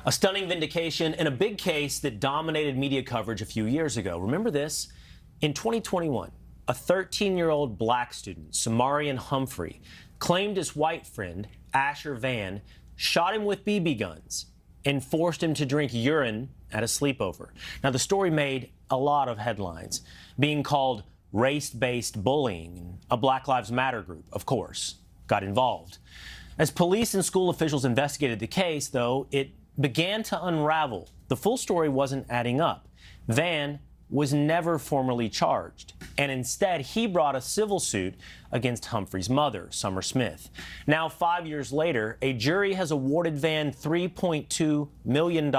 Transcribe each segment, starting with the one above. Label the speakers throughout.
Speaker 1: A stunning vindication in a big case that dominated media coverage a few years ago. Remember this? In 2021, a 13-year-old black student, Samarian Humphrey, claimed his white friend, Asher Vann, shot him with BB guns and forced him to drink urine at a sleepover. Now, the story made a lot of headlines, being called race-based bullying. A Black Lives Matter group, of course, got involved. As police and school officials investigated the case, though, it began to unravel. The full story wasn't adding up. Vann was never formally charged, and instead he brought a civil suit against Humphrey's mother, Summer Smith. Now, 5 years later, a jury has awarded Vann $3.2 million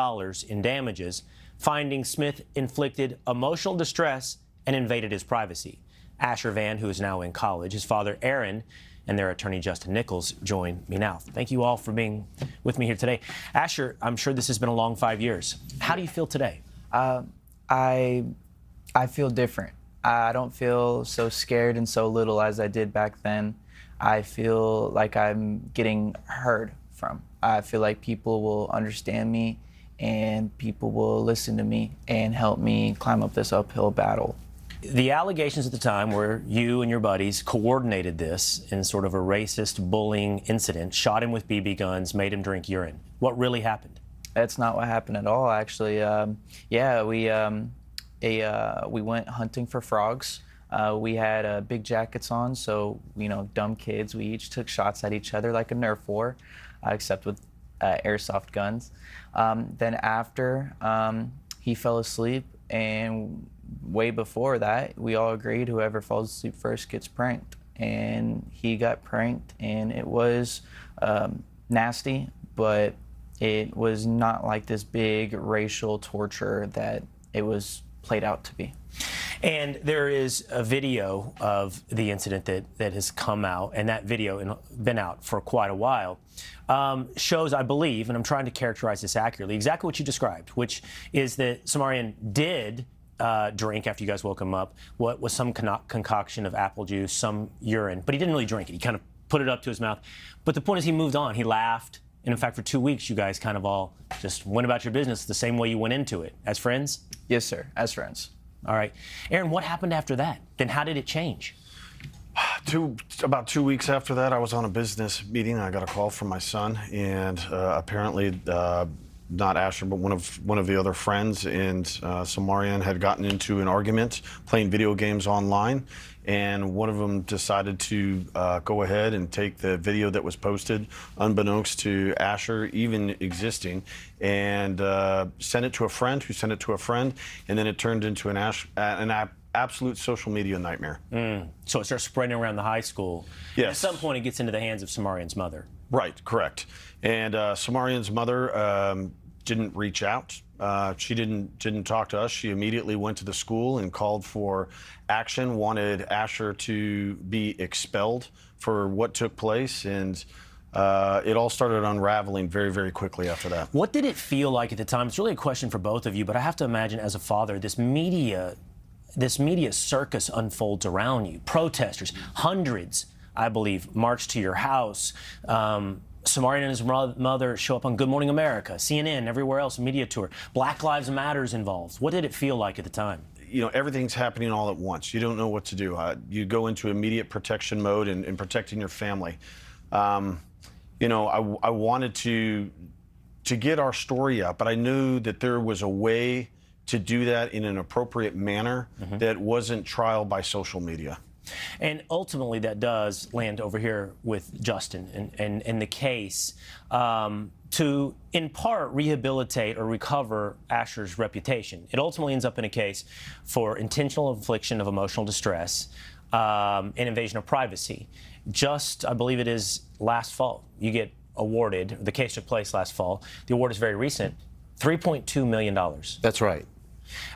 Speaker 1: in damages, finding Smith inflicted emotional distress and invaded his privacy. Asher Vann, who is now in college, his father, Aaron, and their attorney, Justin Nichols, join me now. Thank you all for being with me here today. Asher, I'm sure this has been a long 5 years. How do you feel today?
Speaker 2: I feel different. I don't feel so scared and so little as I did back then. I feel like I'm getting heard from. I feel like people will understand me and people will listen to me and help me climb up this uphill battle.
Speaker 1: The allegations at the time were you and your buddies coordinated this in sort of a racist bullying incident, shot him with BB guns, made him drink urine. What really happened? That's
Speaker 2: not what happened at all, actually. We went hunting for frogs. We had big jackets on, so, dumb kids. We each took shots at each other like a Nerf war, except with airsoft guns. Then after, he fell asleep, and way before that, we all agreed whoever falls asleep first gets pranked. And he got pranked, and it was nasty, but it was not like this big racial torture that it was played out to be.
Speaker 1: And there is a video of the incident that has come out, and that video has been out for quite a while, shows, I believe, and I'm trying to characterize this accurately, exactly what you described, which is that Samarian did drink after you guys woke him up, what was some concoction of apple juice, some urine, but he didn't really drink it. He kind of put it up to his mouth. But the point is he moved on. He laughed. And in fact, for 2 weeks, you guys kind of all just went about your business the same way you went into it. As friends?
Speaker 2: Yes, sir. As friends.
Speaker 1: All right. Aaron, what happened after that? Then how did it change?
Speaker 3: About 2 weeks after that, I was on a business meeting. I got a call from my son, and apparently not Asher, but one of the other friends and Samarian had gotten into an argument playing video games online, and one of them decided to go ahead and take the video that was posted, unbeknownst to Asher even existing, and send it to a friend who sent it to a friend, and then it turned into an absolute social media nightmare.
Speaker 1: So it starts spreading around the high school.
Speaker 3: Yes.
Speaker 1: At some point, it gets into the hands of Samarian's mother.
Speaker 3: Right, correct. And Samarian's mother didn't reach out. She didn't talk to us. She immediately went to the school and called for action, wanted Asher to be expelled for what took place, and it all started unraveling very, very quickly after that.
Speaker 1: What did it feel like at the time? It's really a question for both of you, but I have to imagine as a father, this media circus unfolds around you. Protesters, hundreds, I believe, march to your house. Samarian and his mother show up on Good Morning America, CNN, everywhere else, media tour. Black Lives Matter's involved. What did it feel like at the time?
Speaker 3: Everything's happening all at once. You don't know what to do. You go into immediate protection mode and protecting your family. I wanted to get our story out, but I knew that there was a way to do that in an appropriate manner that wasn't trial by social media.
Speaker 1: And ultimately, that does land over here with Justin and the case to, in part, rehabilitate or recover Asher's reputation. It ultimately ends up in a case for intentional infliction of emotional distress and invasion of privacy. Just, I believe it is last fall, you get awarded, the case took place last fall, the award is very recent, $3.2 million.
Speaker 4: That's right.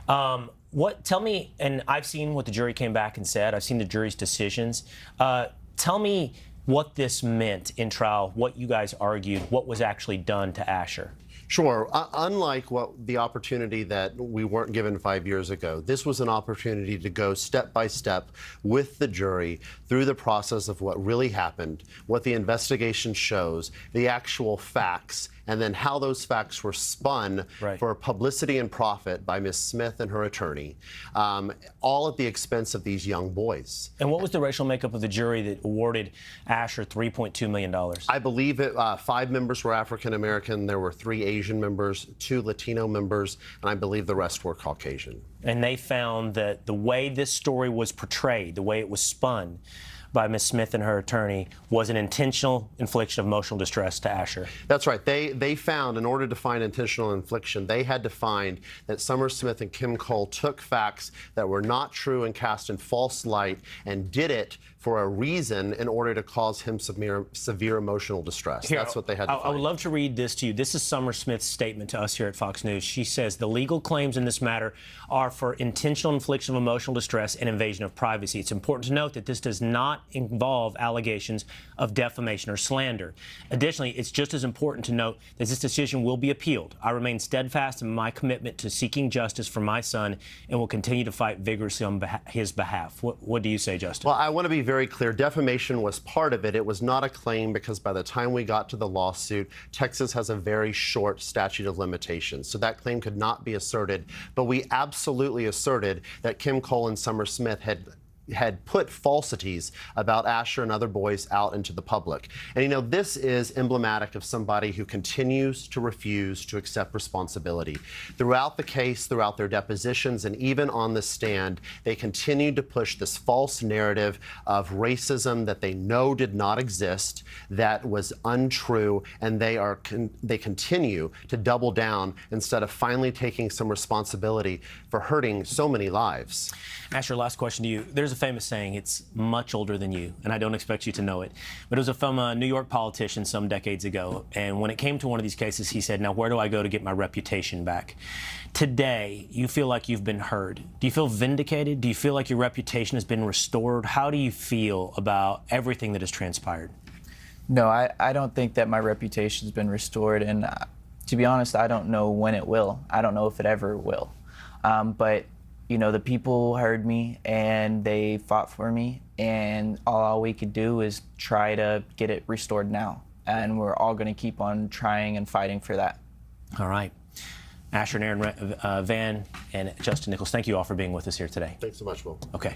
Speaker 1: Tell me, and I've seen what the jury came back and said, I've seen the jury's decisions. Tell me what this meant in trial, what you guys argued, what was actually done to Asher.
Speaker 4: Sure. Unlike the opportunity that we weren't given 5 years ago, this was an opportunity to go step by step with the jury through the process of what really happened, what the investigation shows, the actual facts, and then how those facts were spun for publicity and profit by Ms. Smith and her attorney, all at the expense of these young boys.
Speaker 1: And what was the racial makeup of the jury that awarded Asher $3.2 million?
Speaker 4: I believe 5 members were African American. There were 3 Asian members, 2 Latino members, and I believe the rest were Caucasian.
Speaker 1: And they found that the way this story was portrayed, the way it was spun by Ms. Smith and her attorney, was an intentional infliction of emotional distress to Asher.
Speaker 4: That's right. They found, in order to find intentional infliction, they had to find that Summer Smith and Kim Cole took facts that were not true and cast in false light and did it for a reason in order to cause him severe emotional distress. That's what they had to find.
Speaker 1: I would love to read this to you. This is Summer Smith's statement to us here at Fox News. She says, the legal claims in this matter are for intentional infliction of emotional distress and invasion of privacy. It's important to note that this does not involve allegations of defamation or slander. Additionally, it's just as important to note that this decision will be appealed. I remain steadfast in my commitment to seeking justice for my son and will continue to fight vigorously on his behalf. What do you say, Justin?
Speaker 4: Well, I want to be very clear. Defamation was part of it. It was not a claim because by the time we got to the lawsuit, Texas has a very short statute of limitations. So that claim could not be asserted. But we absolutely asserted that Kim Cole and Summer Smith had put falsities about Asher and other boys out into the public. And, you know, this is emblematic of somebody who continues to refuse to accept responsibility. Throughout the case, throughout their depositions, and even on the stand, they continued to push this false narrative of racism that they know did not exist, that was untrue, and they continue to double down instead of finally taking some responsibility for hurting so many lives.
Speaker 1: Asher, last question to you. There's a famous saying, it's much older than you, and I don't expect you to know it, but it was from a New York politician some decades ago, and when it came to one of these cases, he said, now where do I go to get my reputation back? Today, you feel like you've been heard. Do you feel vindicated? Do you feel like your reputation has been restored? How do you feel about everything that has transpired?
Speaker 2: No, I don't think that my reputation's been restored, and to be honest, I don't know when it will. I don't know if it ever will. But you know, the people heard me and they fought for me, and all we could do is try to get it restored now. And we're all going to keep on trying and fighting for that.
Speaker 1: All right. Asher and Aaron, Vann and Justin Nichols, thank you all for being with us here today.
Speaker 4: Thanks so much, Will.
Speaker 1: Okay.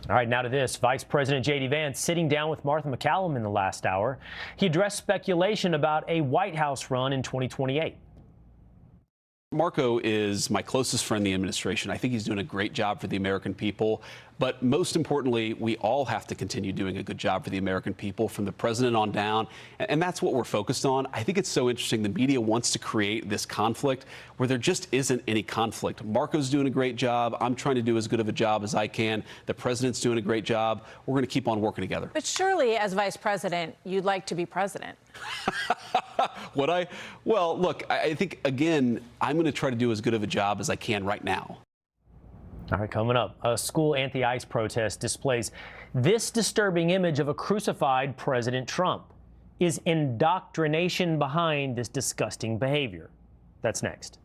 Speaker 1: All right, now to this. Vice President J.D. Vance sitting down with Martha MacCallum in the last hour. He addressed speculation about a White House run in 2028.
Speaker 5: Marco is my closest friend in the administration. I think he's doing a great job for the American people. But most importantly, we all have to continue doing a good job for the American people, from the president on down. And that's what we're focused on. I think it's so interesting. The media wants to create this conflict where there just isn't any conflict. Marco's doing a great job. I'm trying to do as good of a job as I can. The president's doing a great job. We're going to keep on working together.
Speaker 6: But surely, as vice president, you'd like to be president.
Speaker 5: Would I? Well, look, I think, again, I'm going to try to do as good of a job as I can right now.
Speaker 1: All right, coming up, a school anti-ICE protest displays this disturbing image of a crucified President Trump. Is indoctrination behind this disgusting behavior? That's next.